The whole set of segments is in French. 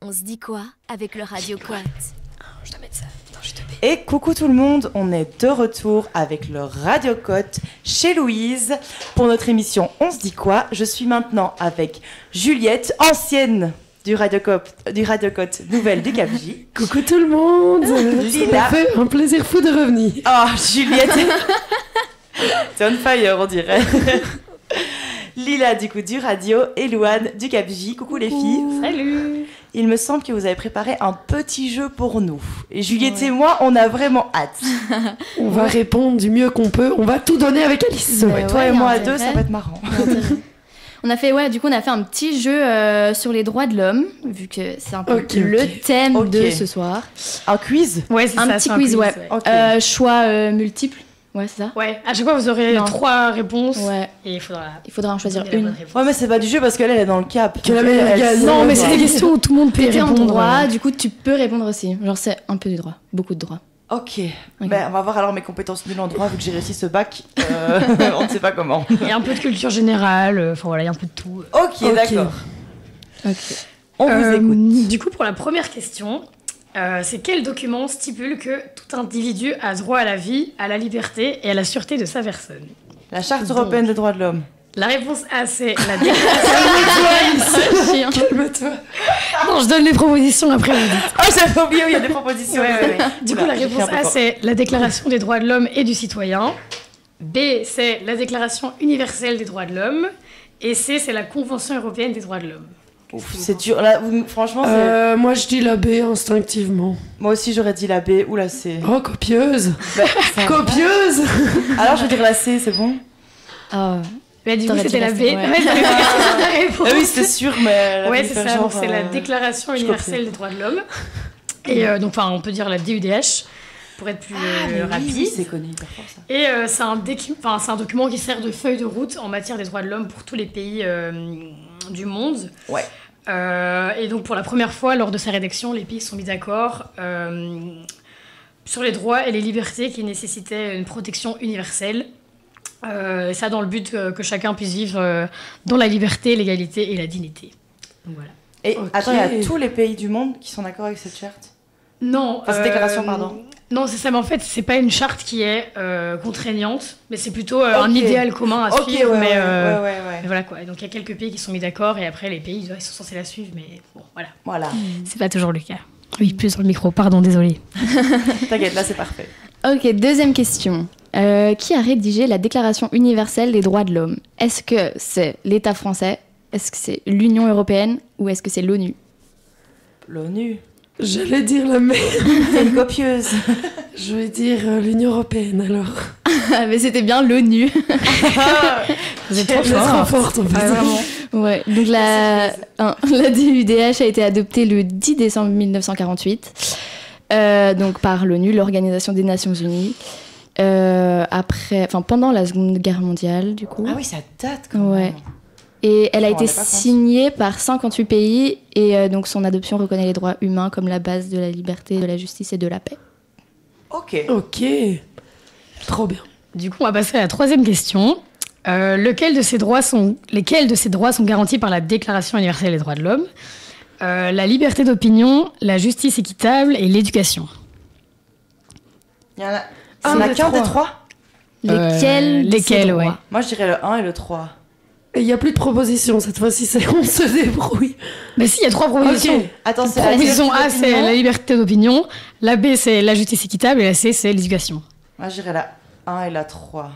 On se dit quoi avec le Radio Cote? Je dois mettre ça. Attends, je te paie. Et coucou tout le monde, on est de retour avec le Radio Cote chez Louise pour notre émission On se dit quoi. Je suis maintenant avec Juliette, ancienne du Radio Cote, nouvelle du Cap-J. Coucou tout le monde. Lila. Ça fait un plaisir fou de revenir. Oh, Juliette. C'est on fire, on dirait. Lila, du coup, du radio, et Louane, du Cap-J. Coucou les filles. Salut. Il me semble que vous avez préparé un petit jeu pour nous. Et Juliette et moi, on a vraiment hâte. On va répondre du mieux qu'on peut. On va tout donner avec Alice. Ouais, toi et moi à deux, ça va être marrant. On a fait un petit jeu sur les droits de l'homme, vu que c'est un peu le thème de ce soir. Un quiz? Ouais, c'est ça. Un petit quiz, ouais. Okay. Choix multiples. Ouais, c'est ça. Ouais, à chaque fois vous aurez 3 réponses. Ouais. Et il faudra en choisir une. Ouais, mais c'est pas du jeu parce qu'elle est dans le cap. Non, mais c'est des questions où tout le monde peut T'es en répondre. droit, du coup tu peux répondre aussi. Genre c'est un peu du droit, beaucoup de droit. Ok. Ben, on va voir alors mes compétences nulles en droit vu que j'ai réussi ce bac. On ne sait pas comment. Il y a un peu de culture générale, enfin voilà, il y a un peu de tout. Ok, d'accord. Ok. On vous écoute. Du coup, pour la première question, c'est quel document stipule que tout individu a droit à la vie, à la liberté et à la sûreté de sa personne? La Charte européenne des droits de l'homme. La réponse A, c'est la déclaration... Calme-toi. Non, je donne les propositions après vous dites. Oh, j'avais oublié, il y a des propositions. Ouais. Du coup, la réponse A, c'est la Déclaration des droits de l'homme et du citoyen. B, c'est la Déclaration universelle des droits de l'homme. Et C, c'est la Convention européenne des droits de l'homme. Ouf, c'est dur. Là, franchement, moi je dis la B instinctivement. moi aussi j'aurais dit la B ou la C. Oh, copieuse. Ça- Copieuse. Alors je vais dire la C, c'est bon? Ah, Mais du coup, T'aurais c'était dit la la B. C, ouais. Ouais, t'avais la réponse. Ah oui, c'était sûr, mais... elle a Ouais, voulu c'est faire ça. genre, Donc, c'est la Déclaration je universelle des droits de l'homme. Et donc, enfin, on peut dire la DUDH pour être plus rapide. Oui, c'est connu, hyper fort ça. Et c'est un document qui sert de feuille de route en matière des droits de l'homme pour tous les pays du monde. Ouais. Et donc, pour la première fois, lors de sa rédaction, les pays se sont mis d'accord sur les droits et les libertés qui nécessitaient une protection universelle. Ça dans le but que chacun puisse vivre dans la liberté, l'égalité et la dignité. Donc, voilà. Et Ok. attends, il y a tous les pays du monde qui sont d'accord avec cette charte? Non. Enfin, cette déclaration, pardon. Non, c'est ça, mais en fait, c'est pas une charte qui est contraignante, mais c'est plutôt un idéal commun à Ok, suivre. ouais, mais, ouais. mais voilà quoi. Et donc il y a quelques pays qui sont mis d'accord et après les pays ils sont censés la suivre, mais bon, voilà. Voilà. C'est pas toujours le cas. Oui, plus dans le micro, pardon, désolé. T'inquiète, là c'est parfait. Ok, deuxième question. Qui a rédigé la Déclaration universelle des droits de l'homme? Est-ce que c'est l'État français? Est-ce que c'est l'Union européenne? Ou est-ce que c'est l'ONU? L'ONU. J'allais dire la même. C'est une copieuse. Je vais dire l'Union européenne alors. Mais c'était bien l'ONU. Vous êtes Elle est trop forte en fait. Ouais, vraiment. Ouais, donc la DUDH a été adoptée le 10 décembre 1948 donc par l'ONU, l'Organisation des Nations Unies, pendant la Seconde Guerre mondiale du coup. Ah oui, ça date quand même. Ouais. Et elle a Je été m'en rendais pas compte. signée par 58 pays et donc son adoption reconnaît les droits humains comme la base de la liberté, de la justice et de la paix. Ok. Ok. Trop bien. Du coup, on va passer à la troisième question. Lesquels de ces droits sont garantis par la Déclaration universelle des droits de l'homme? La liberté d'opinion, la justice équitable et l'éducation. Il y en a, Un il y en a des qu'un des trois. trois? Lesquels de ces Lesquels, droits? ouais. Moi je dirais le 1 et le 3. Et il n'y a plus de propositions cette fois-ci, c'est on se débrouille. Mais si, il y a 3 propositions. Ok. Attends, c'est la Proposition liberté A, c'est d'opinion. la liberté d'opinion. La B, c'est la justice équitable. Et la C, c'est l'éducation. Moi je dirais la 1 et la 3.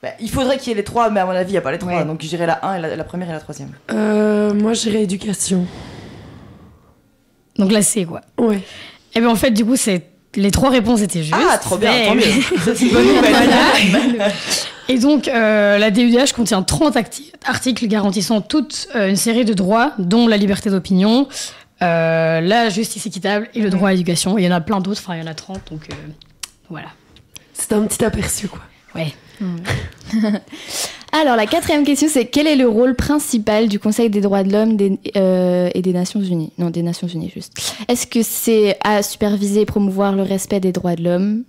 Bah, il faudrait qu'il y ait les 3, mais à mon avis il n'y a pas les 3. Ouais. Donc je dirais la 1 et la première et la troisième. Moi j'irais éducation. Donc la C, quoi. Ouais. Et bien en fait, du coup, les 3 réponses étaient justes. Ah, trop bien, mais- tant mieux. Ça, c'est une bonne nouvelle. Voilà. Et donc, la DUDH contient 30 articles garantissant toute une série de droits, dont la liberté d'opinion, la justice équitable et le droit à l'éducation. Il y en a plein d'autres, enfin il y en a 30, donc voilà. C'est un petit aperçu quoi. Ouais. Alors, la quatrième question, c'est quel est le rôle principal du Conseil des droits de l'homme et des Nations Unies? Non, des Nations Unies, juste. Est-ce que c'est à superviser et promouvoir le respect des droits de l'homme?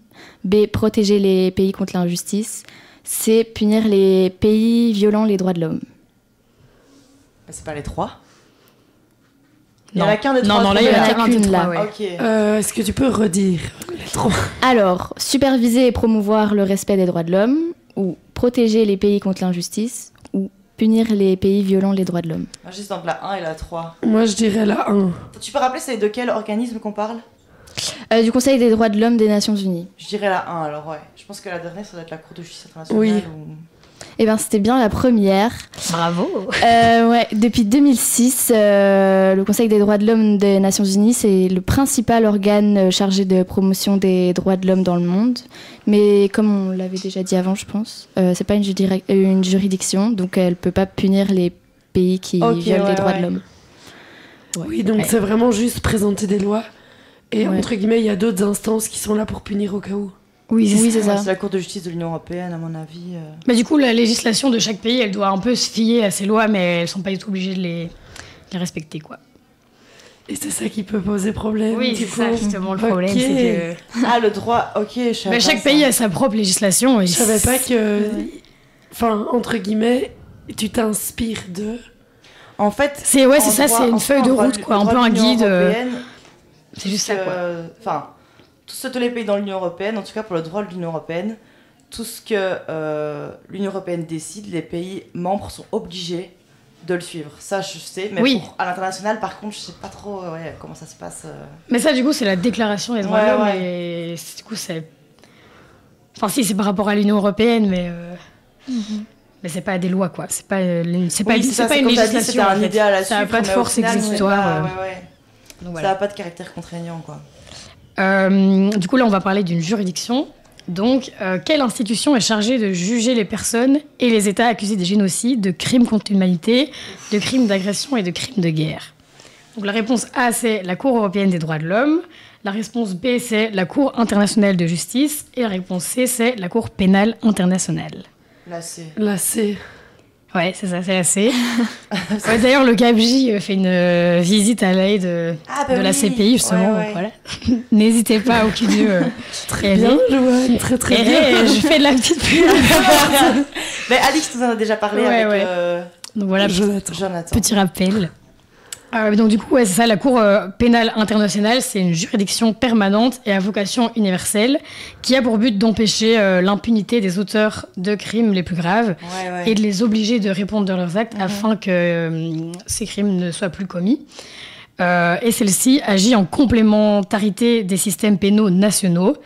B, protéger les pays contre l'injustice? C, punir les pays violant les droits de l'homme? Bah, c'est pas les 3. Il y en a qu'un des trois. Non, là, il y en a Il y en a qu'un des qu'une, trois, là. ouais. Ok. Est-ce que tu peux redire les trois? Alors, superviser et promouvoir le respect des droits de l'homme, ou protéger les pays contre l'injustice, ou punir les pays violant les droits de l'homme. Juste entre la 1 et la 3. Moi, je dirais la 1. Tu peux rappeler c'est de quel organisme qu'on parle? Du Conseil des droits de l'homme des Nations Unies. Je dirais la 1 alors, ouais. Je pense que la dernière, ça doit être la Cour de justice internationale. Oui. Ou... Eh bien, c'était bien la première. Bravo. Ouais, depuis 2006, le Conseil des droits de l'homme des Nations Unies, c'est le principal organe chargé de promotion des droits de l'homme dans le monde. Mais comme on l'avait déjà dit avant, je pense, c'est pas une juridiction, donc elle peut pas punir les pays qui violent les droits de l'homme. Ouais. Oui, donc c'est vraiment juste présenter des lois. Et entre guillemets, il y a d'autres instances qui sont là pour punir au cas où. Oui, c'est ça. C'est la Cour de justice de l'Union Européenne, à mon avis. Mais du coup, la législation de chaque pays, elle doit un peu se fier à ces lois, mais elles sont pas du tout obligées de les respecter, quoi. Et c'est ça qui peut poser problème. Oui, du c'est ça coup. justement le problème, Ok. c'est que Ah, le droit, ok, je savais pas chaque ça. pays a sa propre législation. Et Je savais pas que... Enfin, entre guillemets, tu t'inspires de... En fait, c'est en ça, droit- c'est une en feuille de droit route, quoi, un peu droit un de l'Union guide. européenne, C'est juste ça, quoi. Enfin, tous les pays dans l'Union Européenne, en tout cas pour le droit de l'Union Européenne, tout ce que l'Union Européenne décide, les pays membres sont obligés de le suivre. Ça, je sais, mais Oui. à l'international, par contre, je sais pas trop comment ça se passe. Mais ça, du coup, c'est la déclaration des droits Ouais, de l'homme, ouais. et du coup, c'est... Enfin, si, c'est par rapport à l'Union Européenne, mais... Mais c'est pas des lois, quoi. C'est pas, c'est pas, Oui, c'est ça, pas une comme t'as dit, législation. c'était un en fait. idéal à Ça n'a suivre, pas de mais au force final, c'est exécutoire. pas- Donc Ça voilà. n'a pas de caractère contraignant, quoi. Du coup, là, on va parler d'une juridiction. Donc, quelle institution est chargée de juger les personnes et les États accusés de génocide, de crimes contre l'humanité, de crimes d'agression et de crimes de guerre? Donc, la réponse A, c'est la Cour européenne des droits de l'homme. La réponse B, c'est la Cour internationale de justice. Et la réponse C, c'est la Cour pénale internationale. Là, c'est... Là, c'est... Ouais, c'est ça, c'est la C. Ouais, d'ailleurs, le CAPJ fait une visite à l'aide de la CPI, justement. Ouais. Donc, voilà. N'hésitez pas, aucun d'eux. Très bien, Joanne, très très bien. Je fais de la petite pub. Mais Alix nous en a déjà parlé Ouais, avec ouais. Donc voilà, Jonathan. Jonathan. petit rappel. Donc du coup, ouais, c'est ça, la Cour pénale internationale, c'est une juridiction permanente et à vocation universelle qui a pour but d'empêcher l'impunité des auteurs de crimes les plus graves et de les obliger de répondre de leurs actes afin que ces crimes ne soient plus commis. Et celle-ci agit en complémentarité des systèmes pénaux nationaux,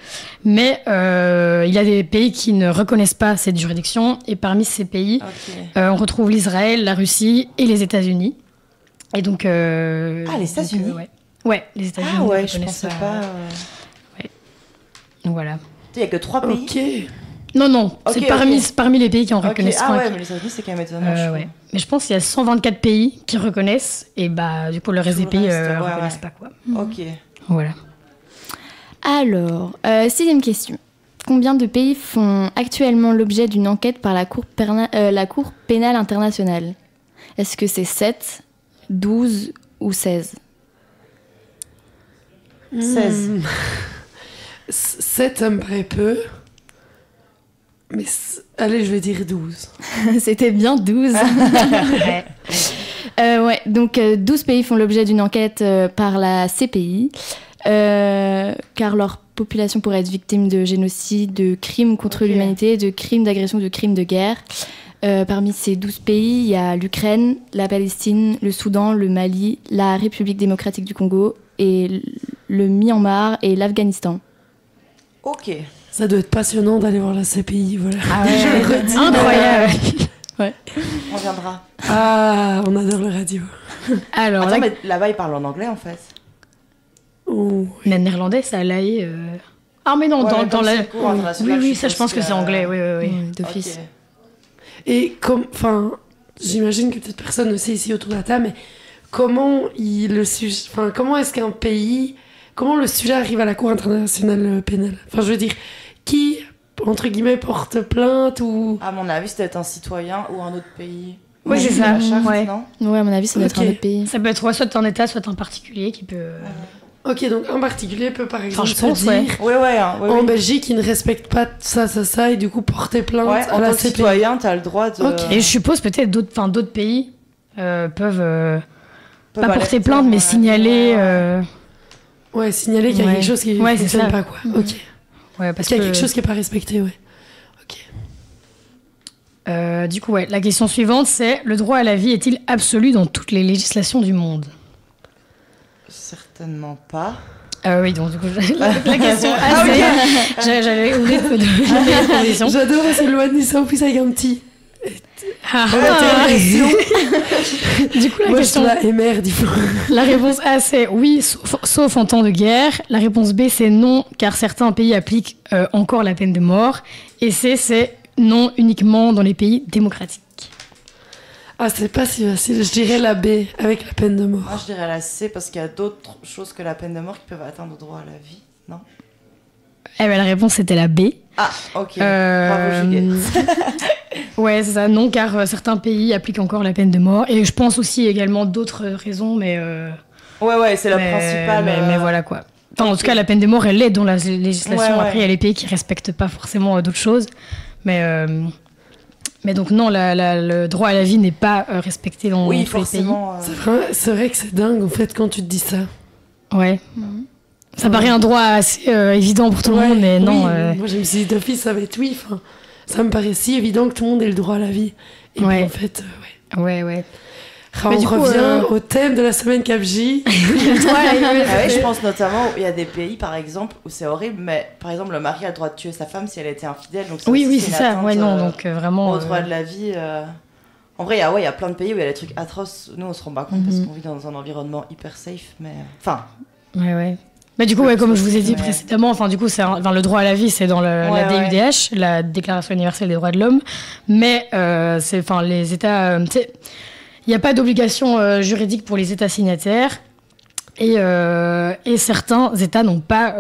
mais il y a des pays qui ne reconnaissent pas cette juridiction, et parmi ces pays, on retrouve l'Israël, la Russie et les États-Unis. Et donc, les États-Unis. Ouais, les États-Unis. Ah ouais, ne je reconnaissent pensais pas. Ouais. Donc voilà. Il n'y a que 3 pays. Ok. Non, c'est Ok, parmi les pays qui en Ok. reconnaissent Ah pas. ouais, mais les États-Unis, c'est quand même étonnant. je Ouais. trouve. Mais je pense qu'il y a 124 pays qui reconnaissent, et bah du coup le reste Tout des le pays reste, ouais, reconnaissent ouais. pas, quoi. Ok. Voilà. Alors, 6e question. Combien de pays font actuellement l'objet d'une enquête par la Cour pénale internationale? Est-ce que c'est 7, 12 ou 16? 16. 7, ça me paraît peu. Mais allez, je vais dire 12. C'était bien 12. Ouais, donc 12 pays font l'objet d'une enquête par la CPI, car leur population pourrait être victime de génocide, de crimes contre l'humanité, de crimes d'agression, de crimes de guerre. Parmi ces 12 pays, il y a l'Ukraine, la Palestine, le Soudan, le Mali, la République démocratique du Congo, et le Myanmar et l'Afghanistan. Ok. Ça doit être passionnant d'aller voir la CPI, voilà. Ah ouais, Je le redis. incroyable. On viendra. Ah, on adore le radio. Alors, Attends, là, mais là-bas, ils parlent en anglais, en fait. Oh. le néerlandais, ça a l'AE. Ah, mais non, Ouais, dans comme la. c'est le cours international, Oui, ça, je pense que c'est anglais. Oui. D'office. Ok. Et comme, enfin, j'imagine que peut-être personne ne sait ici autour de la table, mais comment comment est-ce qu'un pays, comment le sujet arrive à la Cour internationale pénale? Enfin, je veux dire, qui, entre guillemets, porte plainte ou... À mon avis, c'était un citoyen ou un autre pays. Oui, c'est La ça. charte, Ouais. non Ouais, à mon avis, ça doit être Ok. un autre pays. Ça peut être soit un État, soit un particulier qui peut. Ok, donc un particulier peut par exemple je se pense, dire, ouais. en Belgique, il ne respecte pas ça, et du coup porter plainte Ouais, à en la tant que CPI. citoyen, t'as le droit de... Ok. Et je suppose peut-être d'autres pays peuvent pas porter plainte, mais signaler. Ouais, signaler qu'il y a Ouais. quelque chose qui Ouais, c'est fonctionne ça. pas, quoi. Ok. Ouais, parce Qu'il y a que quelque chose qui est pas respecté, ouais. Ok. du coup, ouais, la question suivante, c'est le droit à la vie est-il absolu dans toutes les législations du monde? Certainement pas. Oui, donc du coup, la question assez. J'avais oublié de donner les conditions. J'adore s'éloigner ça en plus avec un petit. Ah, du coup, la Moi, question. je suis là, et merde, il faut. La réponse A, c'est oui, sauf en temps de guerre. La réponse B, c'est non, car certains pays appliquent encore la peine de mort. Et C, c'est non uniquement dans les pays démocratiques. Ah, c'est pas si facile. Je dirais la B, avec la peine de mort. Moi, je dirais la C parce qu'il y a d'autres choses que la peine de mort qui peuvent atteindre le droit à la vie, non? Eh ben, la réponse, c'était la B. Ah, ok. Bravo, Juliette. Ouais, c'est ça. Non, car certains pays appliquent encore la peine de mort. Et je pense aussi également d'autres raisons, mais... Ouais, c'est la principale. Mais voilà, quoi. Enfin, en tout cas, la peine de mort, elle est dans la législation. Ouais. Après, il y a les pays qui respectent pas forcément d'autres choses. Mais donc, non, le droit à la vie n'est pas respecté dans tous les pays. Forcément. C'est vrai que c'est dingue, en fait, quand tu te dis ça. Ouais. Ça paraît un droit assez évident pour tout le monde, mais non. Oui, moi, je me suis dit d'office, ça va être oui. Enfin, ça me paraît si évident que tout le monde ait le droit à la vie. Et puis, en fait, ouais. Ouais. Ah, Mais on du coup, revient au thème de la semaine CapJ. Je pense notamment il y a des pays, par exemple, où c'est horrible, mais par exemple, le mari a le droit de tuer sa femme si elle a été infidèle. Donc Oui, aussi, c'est une ça. atteinte, Ouais, non, donc vraiment. au droit de la vie. En vrai, il y a plein de pays où il y a des trucs atroces. Nous, on se rend pas compte parce qu'on vit dans un environnement hyper safe, mais. Enfin. Ouais. Mais du coup, comme je vous ai dit précédemment, enfin, du coup, le droit à la vie, c'est dans la DUDH, la Déclaration universelle des droits de l'homme. Mais les États, il n'y a pas d'obligation juridique pour les États signataires. Et certains États n'ont pas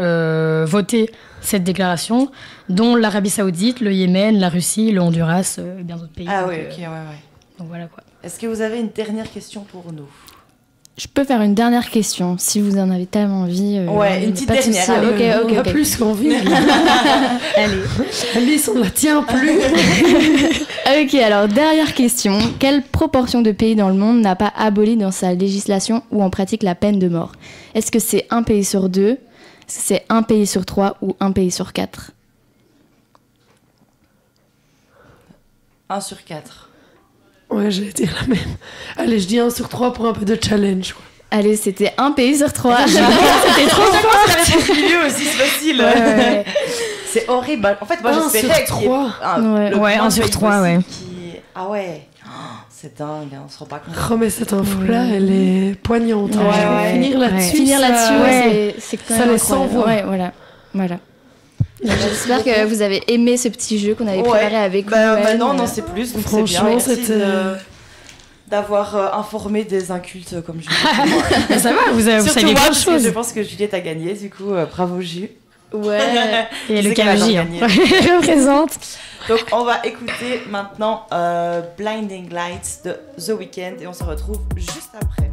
voté cette déclaration, dont l'Arabie Saoudite, le Yémen, la Russie, le Honduras et bien d'autres pays. Ah oui, ok, ouais. Donc voilà quoi. Est-ce que vous avez une dernière question pour nous? Je peux faire une dernière question si vous en avez tellement envie. Ouais, une petite pas de dernière. souci. Allez, Ok. On a plus qu'envie. Allez. Alice, on ne la tient plus. Ok, alors dernière question. Quelle proportion de pays dans le monde n'a pas aboli dans sa législation ou en pratique la peine de mort? Est-ce que c'est un pays sur 2? Est-ce que c'est un pays sur 3 ou un pays sur 4? 1 sur 4. Ouais, j'allais dire la même. Allez, je dis 1 sur 3 pour un peu de challenge, quoi. Allez, c'était un pays sur 3. C'était trop fort. La réponse milieu aussi, c'est facile. Ouais. C'est horrible. En fait, moi, 1 j'espérais sur qu'il y ait 3. Ouais. 1 sur 3, ouais. Ah ouais. C'est dingue, on se rend pas compte. Oh, mais cette info-là, elle est poignante. Ouais, Je vais ouais. finir là-dessus. Finir ça- là-dessus, ouais, c'est quand ça même laisse sans incroyable. voix. Ouais, voilà. J'espère que vous avez aimé ce petit jeu qu'on avait préparé avec vous. Non, c'est plus. Donc c'est bien. Franchement, Merci c'était... d'avoir informé des incultes comme Juliette. Mais ça va, vous savez Surtout plein moi, de parce que choses. je pense que Juliette a gagné, du coup, bravo Ju. Ouais. Et Je le sais qu'elle adore KJ gagner. représente. Donc on va écouter maintenant Blinding Lights de The Weeknd et on se retrouve juste après.